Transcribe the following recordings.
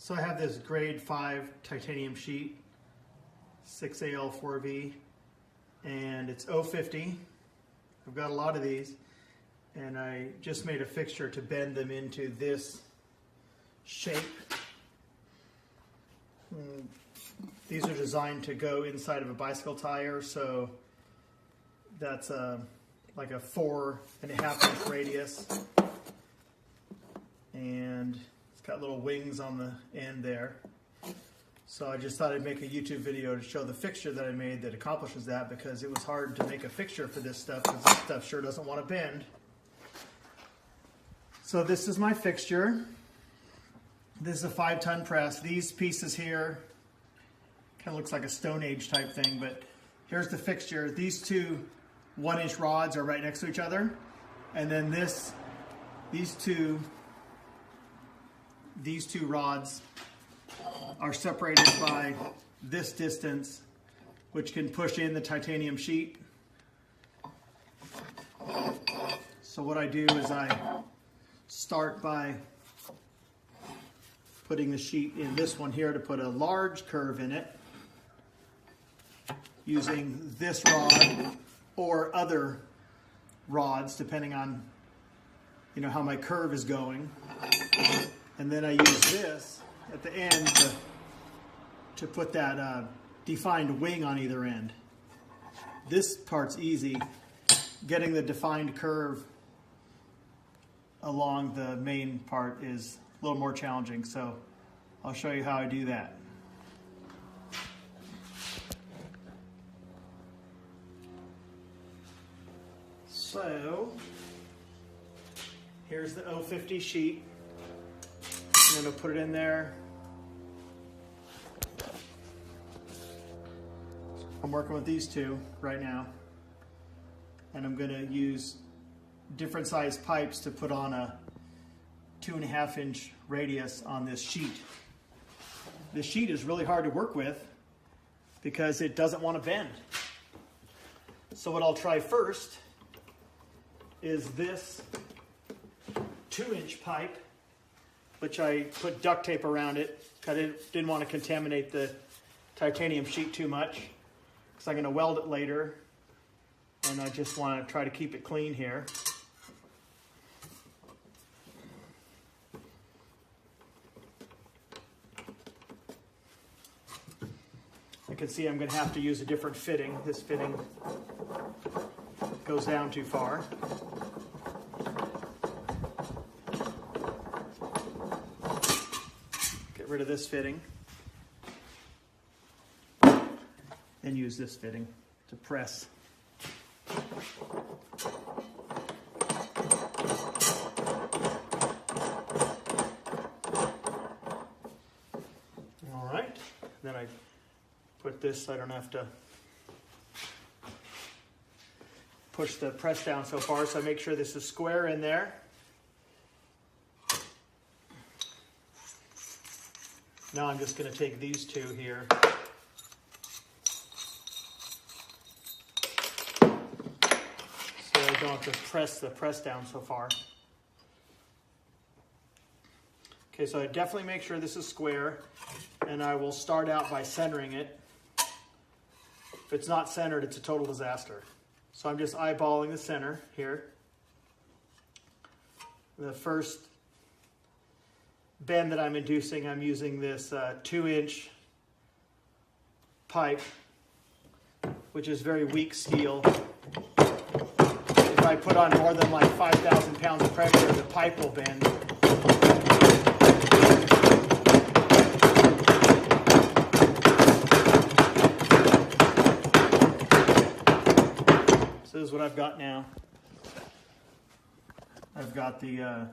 So I have this grade 5 titanium sheet, 6Al-4V, and it's 050. I've got a lot of these, and I just made a fixture to bend them into this shape. These are designed to go inside of a bicycle tire, so that's like a 4.5-inch radius, and it's got little wings on the end there. So I just thought I'd make a YouTube video to show the fixture that I made that accomplishes that, because it was hard to make a fixture for this stuff, because this stuff sure doesn't want to bend. So this is my fixture. This is a 5-ton press. These pieces here kind of looks like a Stone Age type thing, but here's the fixture. These two 1-inch rods are right next to each other, and then these two rods are separated by this distance, which can push in the titanium sheet. So what I do is I start by putting the sheet in this one here to put a large curve in it, using this rod or other rods depending on how my curve is going. And then I use this at the end to put that defined wing on either end. This part's easy. Getting the defined curve along the main part is a little more challenging, so I'll show you how I do that. So here's the 050 sheet. I'm going to put it in there. I'm working with these two right now, and I'm going to use different size pipes to put on a 2.5-inch radius on this sheet. This sheet is really hard to work with because it doesn't want to bend. So what I'll try first is this 2-inch pipe, which I put duct tape around it because I didn't want to contaminate the titanium sheet too much, because I'm going to weld it later, and I just want to try to keep it clean here. You can see I'm going to have to use a different fitting. This fitting goes down too far. Get rid of this fitting. And use this fitting to press. All right, then I put this so I don't have to push the press down so far, so I make sure this is square in there. Now I'm just going to take these two here. So I don't have to press the press down so far. Okay, so I definitely make sure this is square, and I will start out by centering it. If it's not centered, it's a total disaster. So I'm just eyeballing the center here. The first bend that I'm inducing, I'm using this 2-inch pipe, which is very weak steel. If I put on more than like 5,000 pounds of pressure, the pipe will bend. So this is what I've got now. I've got the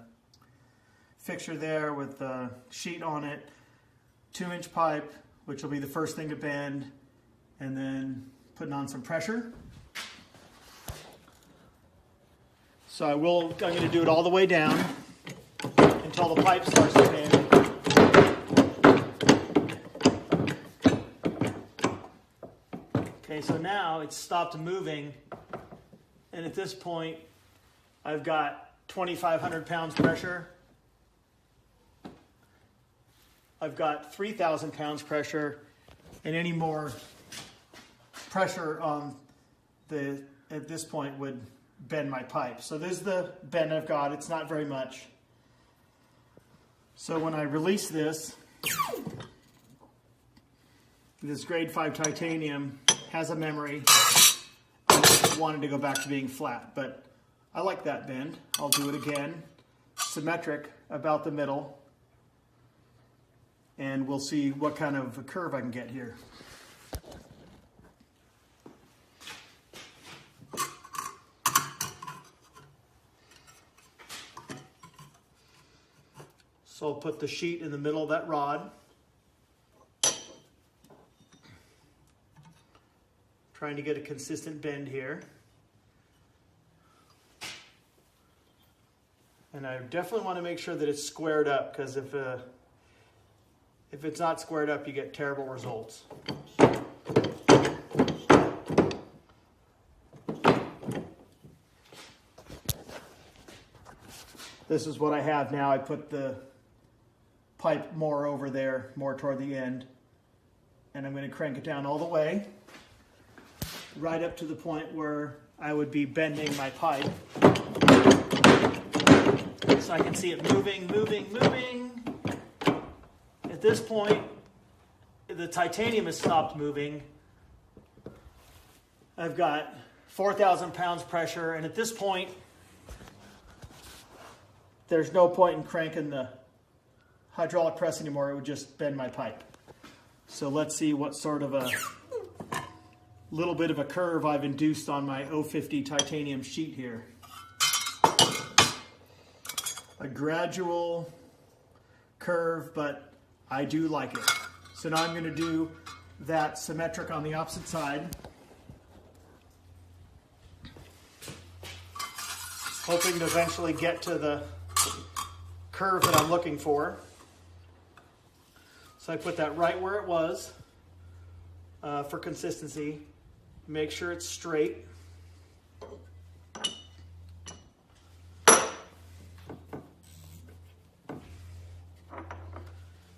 fixture there with the sheet on it, 2-inch pipe, which will be the first thing to bend, and then putting on some pressure. So I'm going to do it all the way down until the pipe starts to bend. Okay, so now it's stopped moving, and at this point I've got 2,500 pounds pressure. I've got 3,000 pounds pressure, and any more pressure on at this point would bend my pipe. So this is the bend I've got. It's not very much. So when I release this grade 5 titanium has a memory. I wanted to go back to being flat, but I like that bend. I'll do it again. Symmetric about the middle. And we'll see what kind of a curve I can get here. So I'll put the sheet in the middle of that rod. Trying to get a consistent bend here. And I definitely want to make sure that it's squared up, because if it's not squared up, you get terrible results. This is what I have now. I put the pipe more over there, more toward the end, and I'm going to crank it down all the way, right up to the point where I would be bending my pipe. So I can see it moving, moving, moving. At this point, the titanium has stopped moving. I've got 4,000 pounds pressure, and at this point, there's no point in cranking the hydraulic press anymore. It would just bend my pipe. So let's see what sort of a little bit of a curve I've induced on my 050 titanium sheet here. A gradual curve, but I do like it. So now I'm going to do that symmetric on the opposite side. Hoping to eventually get to the curve that I'm looking for. So I put that right where it was for consistency. Make sure it's straight.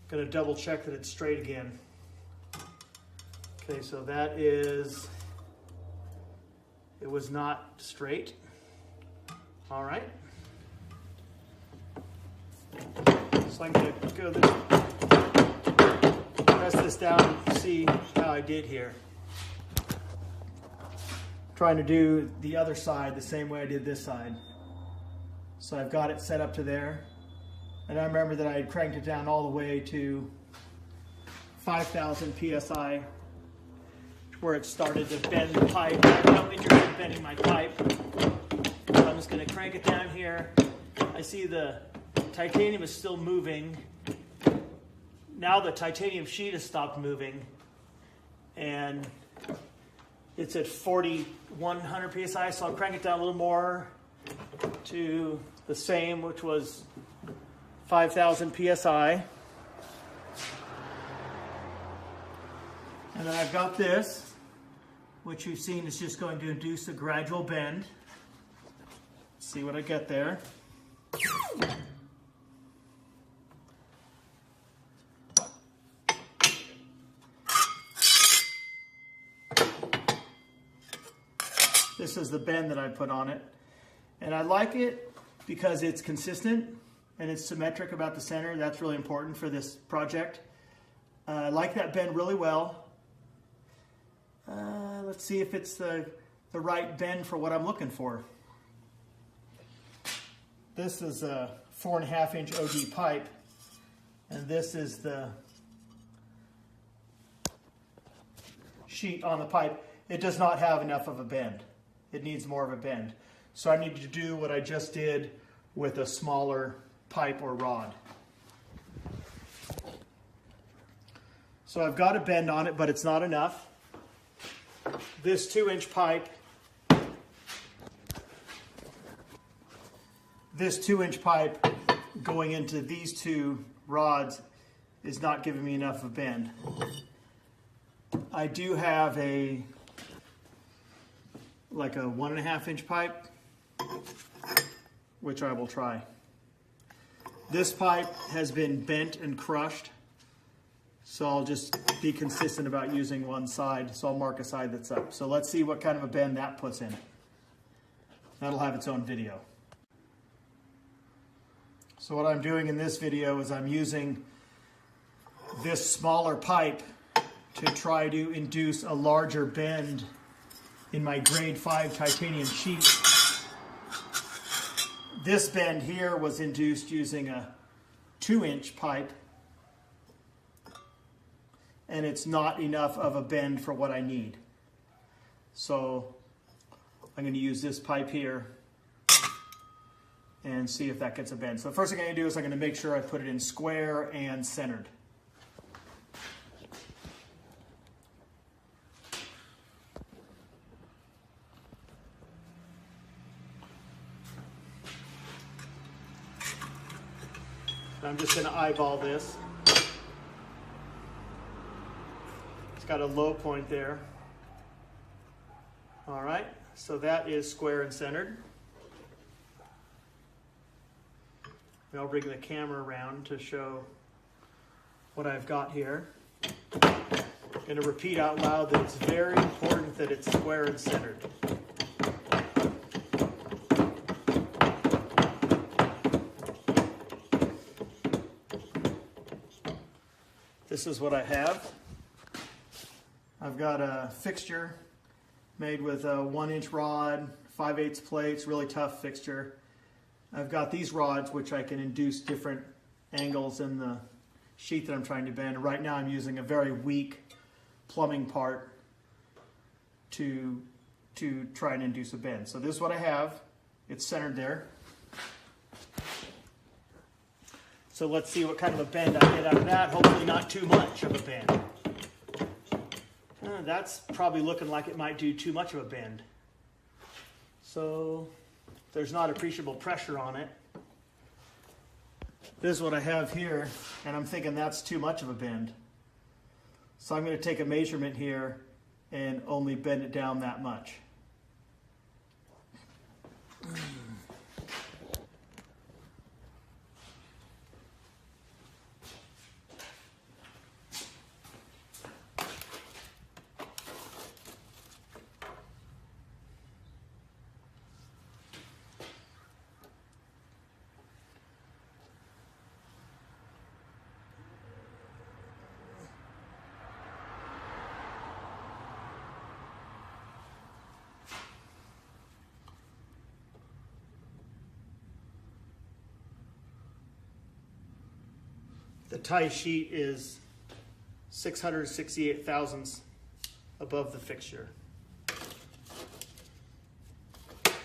Going to double check that it's straight again. Okay, so that is, it was not straight. All right. So I'm going to go press this down and see how I did here. Trying to do the other side the same way I did this side. So I've got it set up to there. And I remember that I had cranked it down all the way to 5,000 PSI, where it started to bend the pipe. I'm not interested in bending my pipe. So I'm just going to crank it down here. I see the titanium is still moving. Now the titanium sheet has stopped moving, and it's at 4,100 PSI, so I'll crank it down a little more to the same, which was 5,000 PSI. And then I've got this, which you've seen is just going to induce a gradual bend. Let's see what I get there. This is the bend that I put on it. And I like it because it's consistent and it's symmetric about the center. That's really important for this project. I like that bend really well. Let's see if it's the right bend for what I'm looking for. This is a 4.5 inch OD pipe, and this is the sheet on the pipe. It does not have enough of a bend. It needs more of a bend. So I need to do what I just did with a smaller pipe or rod. So I've got a bend on it, but it's not enough. This 2-inch pipe, going into these two rods is not giving me enough of a bend. I do have like a 1.5 inch pipe, which I will try. This pipe has been bent and crushed, So I'll just be consistent about using one side. So I'll mark a side that's up. So let's see what kind of a bend that puts in it. That'll have its own video. So what I'm doing in this video is I'm using this smaller pipe to try to induce a larger bend in my grade 5 titanium sheet. This bend here was induced using a 2-inch pipe, and it's not enough of a bend for what I need. So I'm going to use this pipe here and see if that gets a bend. So the first thing I'm going to do is I'm going to make sure I put it in square and centered. I'm just going to eyeball this. It's got a low point there. All right, so that is square and centered. And I'll bring the camera around to show what I've got here. I'm going to repeat out loud that it's very important that it's square and centered. This is what I have. I've got a fixture made with a 1-inch rod, 5/8 plates, really tough fixture. I've got these rods which I can induce different angles in the sheet that I'm trying to bend. Right now I'm using a very weak plumbing part to try and induce a bend. So this is what I have. It's centered there. So let's see what kind of a bend I get out of that. Hopefully not too much of a bend. That's probably looking like it might do too much of a bend. So there's not appreciable pressure on it. This is what I have here, and I'm thinking that's too much of a bend. So I'm going to take a measurement here and only bend it down that much. The tie sheet is 668 thousandths above the fixture.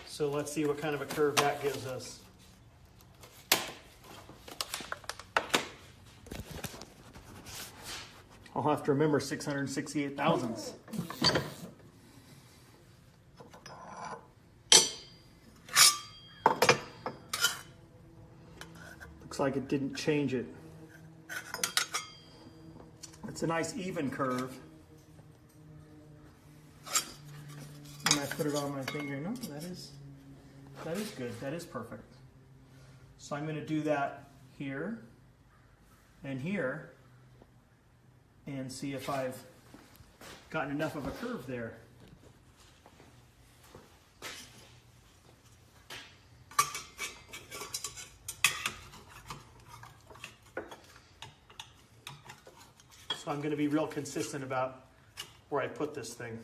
So let's see what kind of a curve that gives us. I'll have to remember 668 thousandths. Looks like it didn't change it. It's a nice even curve. And I put it on my finger. No, that is good. That is perfect. So I'm going to do that here and here and see if I've gotten enough of a curve there. So I'm going to be real consistent about where I put this thing.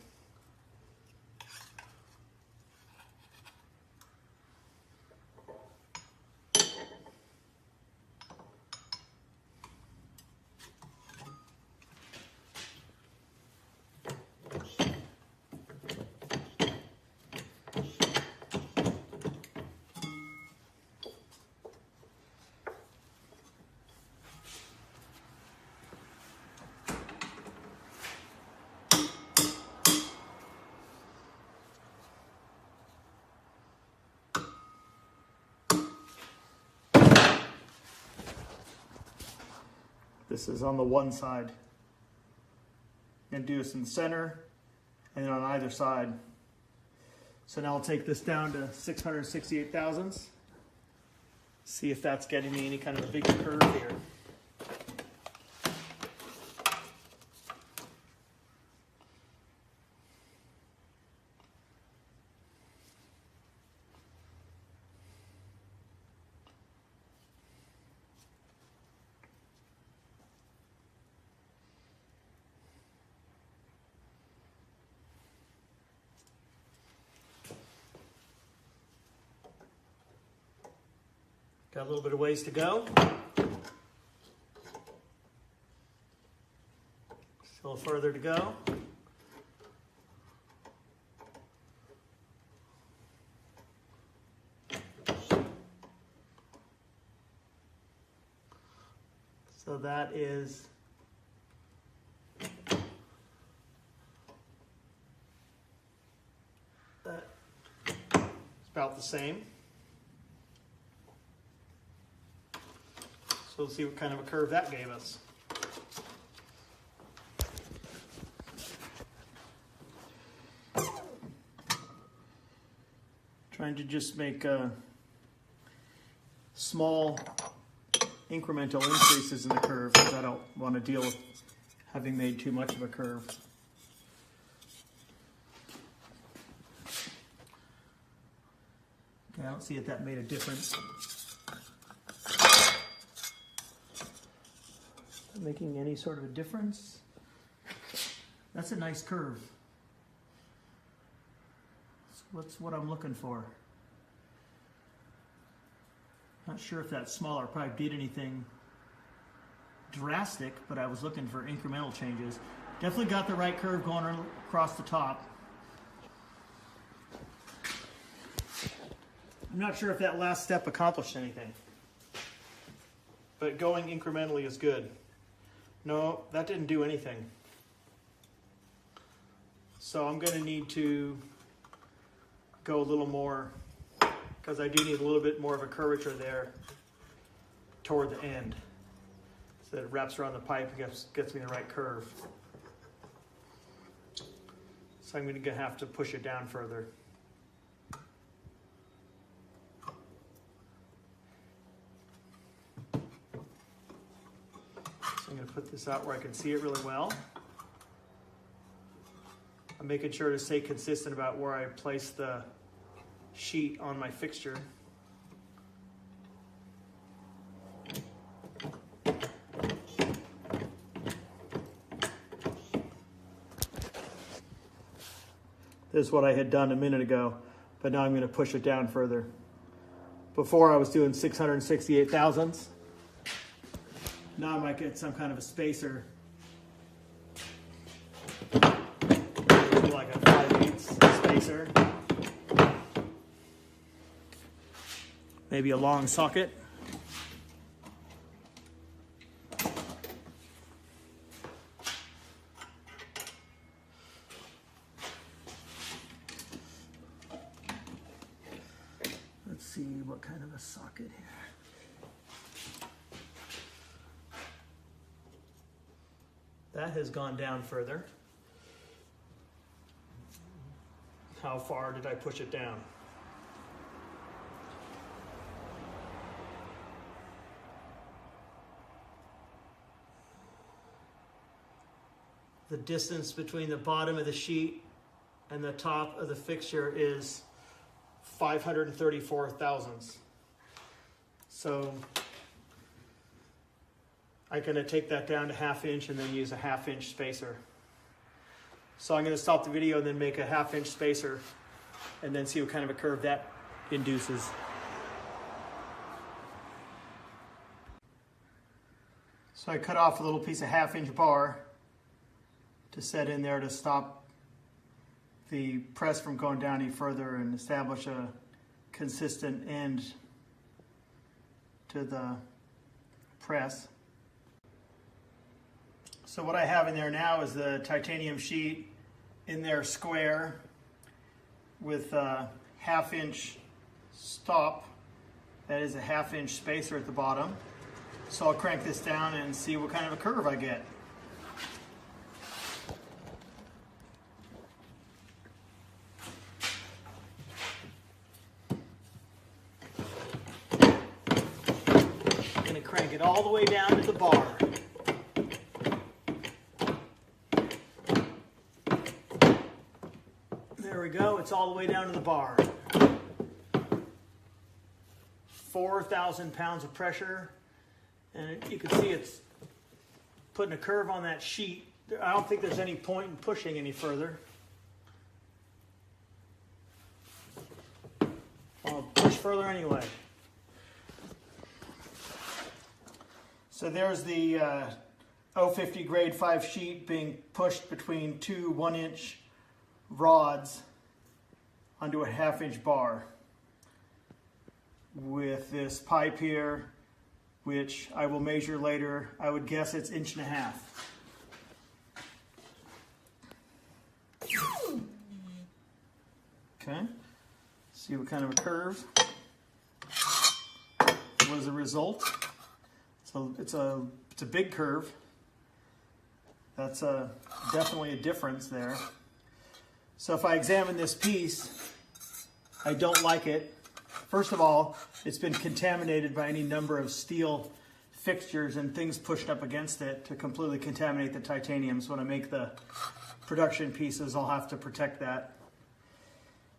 This is on the one side. I'm going to do this in the center and then on either side. So now I'll take this down to 668 thousandths. See if that's getting me any kind of a big curve here. Got a little bit of ways to go. Still further to go. So that is about the same. So let's see what kind of a curve that gave us. Trying to just make small incremental increases in the curve because I don't want to deal with having made too much of a curve. Okay, I don't see if that made a difference. Not making any sort of a difference. That's a nice curve. That's what I'm looking for. Not sure if that smaller pipe did anything drastic, but I was looking for incremental changes. Definitely got the right curve going across the top. I'm not sure if that last step accomplished anything, but going incrementally is good. No, that didn't do anything. So I'm going to need to go a little more, because I do need a little bit more of a curvature there toward the end, so that it wraps around the pipe and gets me the right curve. So I'm going to have to push it down further. So I'm going to put this out where I can see it really well. I'm making sure to stay consistent about where I place the sheet on my fixture. This is what I had done a minute ago, but now I'm going to push it down further. Before I was doing 668 thousandths. Now I might get some kind of a spacer, like a 5/8 spacer. Maybe a long socket. Let's see what kind of a socket here. That has gone down further. How far did I push it down? The distance between the bottom of the sheet and the top of the fixture is 534 thousandths. So I'm going to take that down to 1/2 inch and then use a 1/2 inch spacer. So I'm going to stop the video and then make a 1/2 inch spacer and then see what kind of a curve that induces. So I cut off a little piece of 1/2 inch bar to set in there to stop the press from going down any further and establish a consistent end to the press. So what I have in there now is the titanium sheet in there square with a 1/2 inch stop. That is a 1/2 inch spacer at the bottom. So I'll crank this down and see what kind of a curve I get. I'm going to crank it all the way down to the bar. There we go, it's all the way down to the bar. 4,000 pounds of pressure, and you can see it's putting a curve on that sheet. I don't think there's any point in pushing any further. I'll push further anyway. So there's the 050 grade 5 sheet being pushed between two 1-inch rods onto a 1/2-inch bar with this pipe here, which I will measure later. I would guess it's 1.5 inches. Okay, see what kind of a curve. What is the result? It's a big curve. That's definitely a difference there. So if I examine this piece, I don't like it. First of all, it's been contaminated by any number of steel fixtures and things pushed up against it to completely contaminate the titanium. So when I make the production pieces, I'll have to protect that.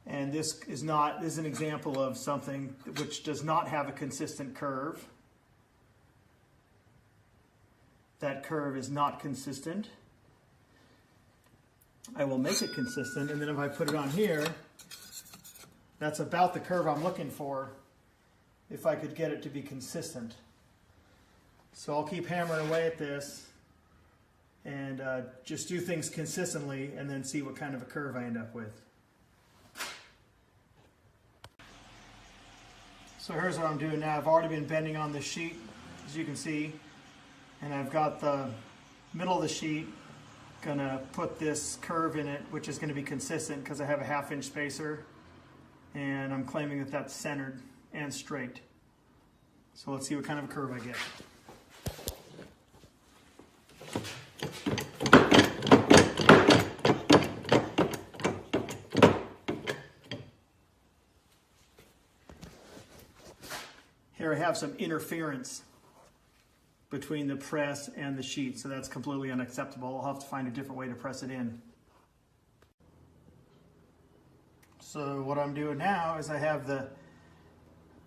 And this is an example of something which does not have a consistent curve. That curve is not consistent. I will make it consistent, and then if I put it on here, that's about the curve I'm looking for if I could get it to be consistent. So I'll keep hammering away at this and just do things consistently and then see what kind of a curve I end up with. So here's what I'm doing now. I've already been bending on the sheet, as you can see, and I've got the middle of the sheet, gonna put this curve in it, which is gonna be consistent because I have a 1/2-inch spacer, and I'm claiming that that's centered and straight. So let's see what kind of a curve I get. Here I have some interference between the press and the sheet, so that's completely unacceptable. I'll have to find a different way to press it in. So what I'm doing now is I have the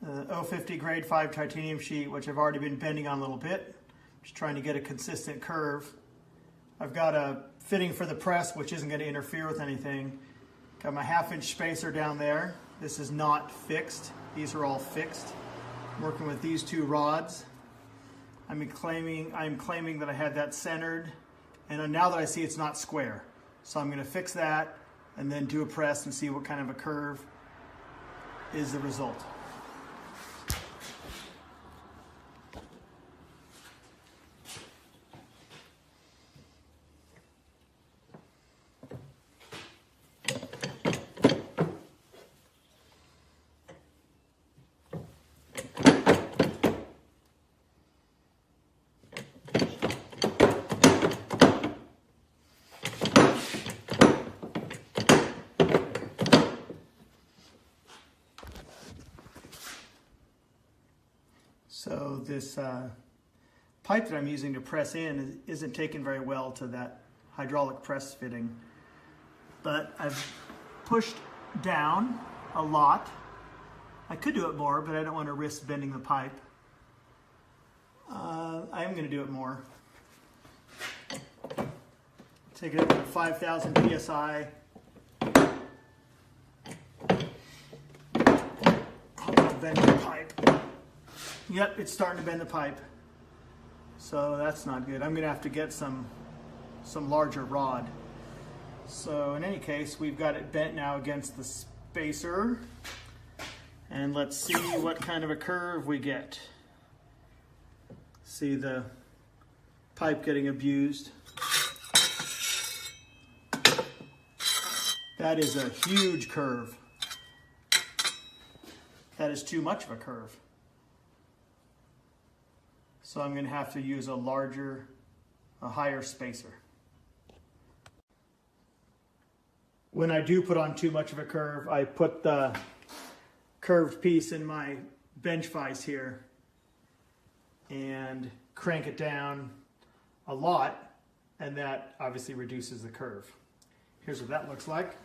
050 grade 5 titanium sheet, which I've already been bending on a little bit, just trying to get a consistent curve. I've got a fitting for the press, which isn't going to interfere with anything. Got my 1/2-inch spacer down there. This is not fixed. These are all fixed. I'm working with these two rods. I'm claiming that I had that centered, and now that I see it's not square. So I'm going to fix that and then do a press and see what kind of a curve is the result. So this pipe that I'm using to press in isn't taken very well to that hydraulic press fitting. But I've pushed down a lot. I could do it more, but I don't want to risk bending the pipe. I am going to do it more. Take it up to 5,000 PSI. I'll bend the pipe. Yep, it's starting to bend the pipe. So that's not good. I'm gonna have to get some larger rod. So in any case, we've got it bent now against the spacer. And let's see what kind of a curve we get. See the pipe getting abused. That is a huge curve. That is too much of a curve. So I'm going to have to use a higher spacer. When I do put on too much of a curve, I put the curved piece in my bench vise here and crank it down a lot, and that obviously reduces the curve. Here's what that looks like.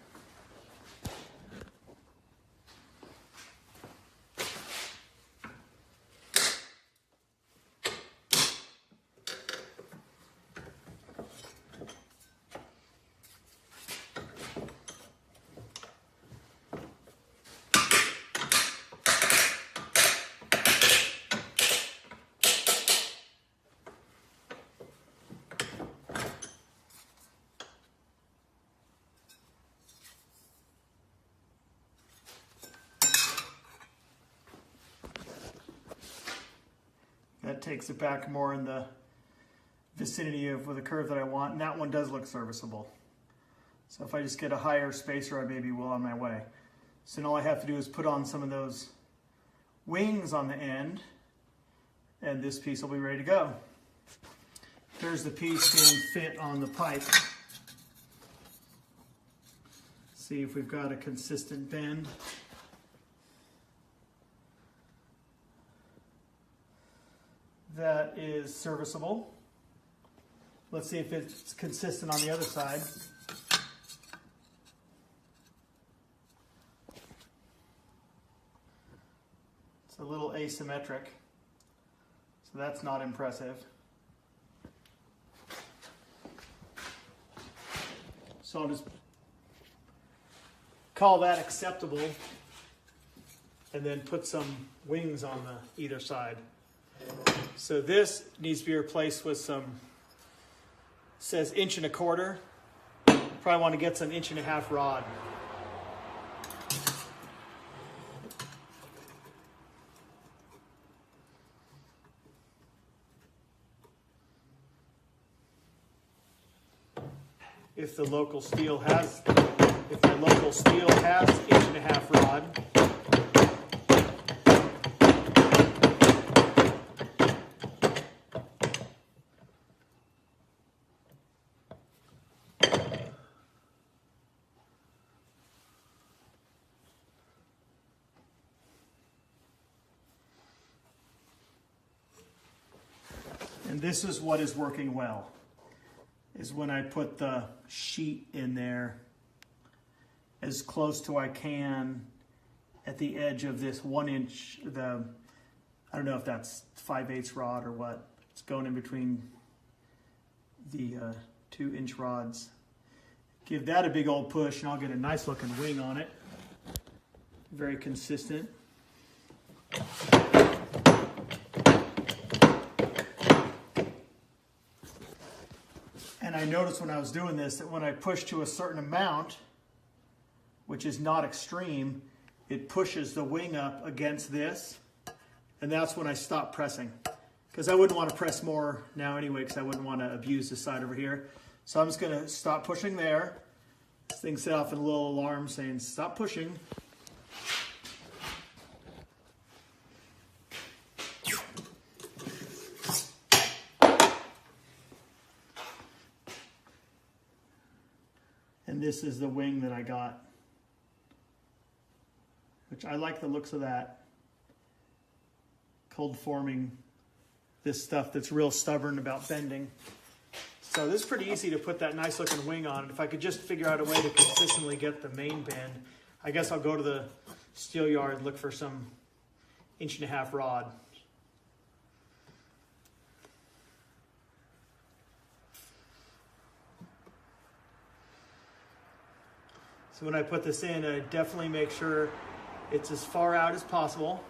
that takes it back more in the vicinity of the curve that I want, and that one does look serviceable. So if I just get a higher spacer, I may be well on my way. So now all I have to do is put on some of those wings on the end, and this piece will be ready to go. Here's the piece getting fit on the pipe. See if we've got a consistent bend. That is serviceable. Let's see if it's consistent on the other side. It's a little asymmetric, so that's not impressive. So I'll just call that acceptable and then put some wings on the either side. So this needs to be replaced with some, says 1 1/4 inch. Probably want to get some 1.5 inch rod. If the local steel has, if my local steel has 1.5 inch rod, and this is what is working well, is when I put the sheet in there as close to I can at the edge of this 1 inch, I don't know if that's 5/8 rod or what. It's going in between the 2 inch rods. Give that a big old push and I'll get a nice looking wing on it. Very consistent. And I noticed when I was doing this that when I push to a certain amount, which is not extreme, it pushes the wing up against this, and that's when I stop pressing. Because I wouldn't want to press more now anyway, because I wouldn't want to abuse this side over here. So I'm just going to stop pushing there. This thing set off a little alarm saying stop pushing. And this is the wing that I got, which I like the looks of that. Cold forming this stuff that's real stubborn about bending. So this is pretty easy to put that nice looking wing on. If I could just figure out a way to consistently get the main bend, I guess I'll go to the steel yard and look for some 1.5 inch rod. So when I put this in, I definitely make sure it's as far out as possible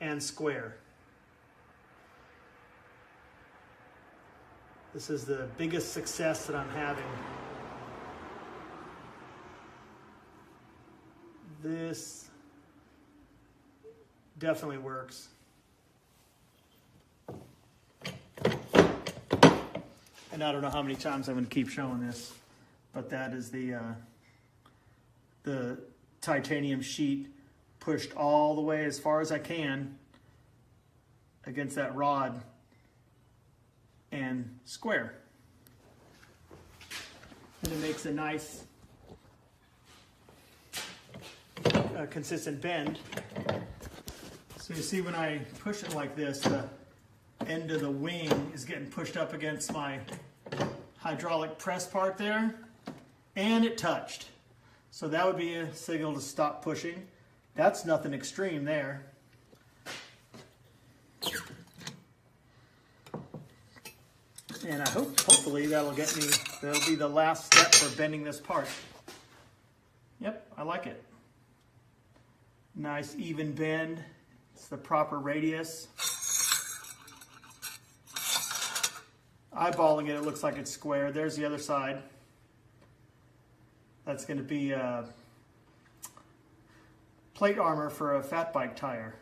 and square. This is the biggest success that I'm having. This definitely works. And I don't know how many times I'm going to keep showing this, but that is the titanium sheet pushed all the way as far as I can against that rod and square. And it makes a nice consistent bend. So you see when I push it like this, the end of the wing is getting pushed up against my hydraulic press part there, and it touched. So that would be a signal to stop pushing. That's nothing extreme there. And I hopefully that'll be the last step for bending this part. Yep, I like it. Nice even bend. It's the proper radius. Eyeballing it, it looks like it's square. There's the other side. That's going to be plate armor for a fat bike tire.